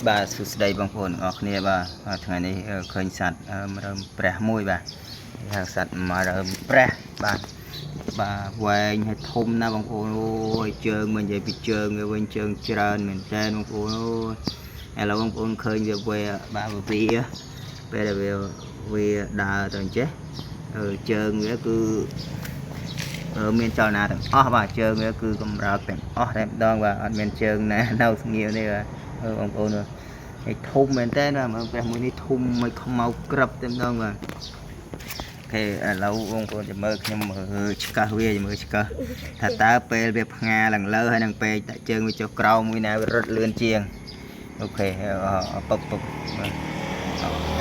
bà sụt đầy bằng phồn ở kia bàថ្ងៃនេះឃើញសัตว์រើមប្រះមួយបាទហៅសัตว์មករើមប្រះបាទវែងហើយធំណាស់បងប្អូនអូយជើងមិននិយាយពីជើងវាវិញជើងច្រើនមែនតើបងប្អូនអូយឥឡូវបងប្អូនឃើញវាបាទវាពេលដែលវាដើរទៅអញ្ចេះជើងវាគឺមានចលនាទាំងអស់បាទជើងវាគឺកម្រើកទាំងអស់តែម្ដងបាទអត់មានជើងណានៅស្ងៀវទេបាទបងប្អូនហើយធំមែនតើមើលព្រះមួយនេះធំមិនខ្មៅក្រឹបតែម្ដងបាទអូខេឥឡូវបងប្អូនจะមើលខ្ញុំមើលឆ្កឹះវាមើលឆ្កឹះថាតើពេលវាផ្ងាឡើងលើហើយនឹងពេលដាក់ជើងវាចុះក្រោមមួយណាវារត់លឿនជាងអូខេពុក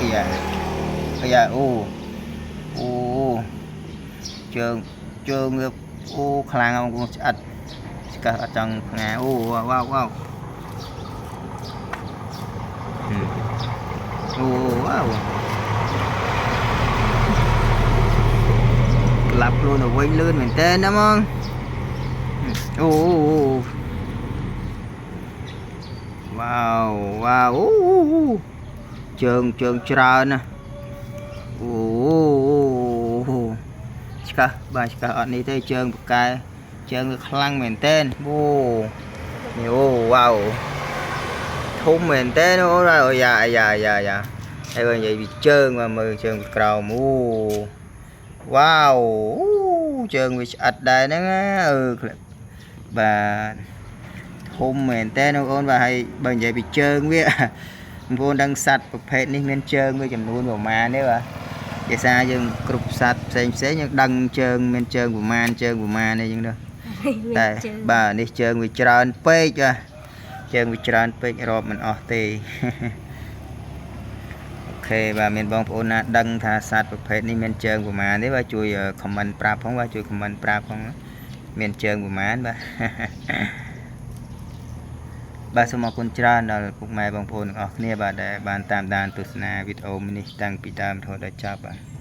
អាយ៉ាអូជើងវាខ្លាំងបងប្អូនឆ្អិតឆ្កឹះអត់ចង់ផ្ងាវ៉ាវវ៉ាវក្លាប់ខ្លួនទៅវិញលឿនមែនតើណាហ្មងវ៉ាវជើងច្រើនណាឆ្កឹះបាទឆ្កឹះអត់នេះទេជើងប្រកែជើងវាខ្លាំងមែនតើវ៉ាវធំមែនតើអូយ៉ាហើយបើនិយាយពីជើងមកមើលជើងក្រោមវ៉ាវជើងវាឆ្អិតដែរហ្នឹងបាទធំមែនតើបងប្អូនបាទហើយបើនិយាយពីជើងវាបងប្អូនដឹងសត្វប្រភេទនេះមានជើងវាចំនួនប្រមាណទេបាទភាសាយើងគ្រប់សត្វផ្សេងយើងដឹងជើងមានជើងប្រមាណនេះចឹងទៅតែបាទនេះជើងវាច្រើនពេកបាទជើងវាច្រើនពេករាប់មិនអស់ទេអូខេបាទមានបងប្អូនណាដឹងថាសត្វប្រភេទនេះមានជើងប្រមាណទេបាទជួយខមមិនប្រាប់ផងបាទជួយខមមិនប្រាប់ផងមានជើងប្រមាណបាទសូមអរគុណច្រើនដល់ពុកម៉ែបងប្អូនទាំងអស់គ្នាបាទដែលបានតាមដានទស្សនាវីដេអូនេះតាំងពីដើមរហូតដល់ចប់បាទ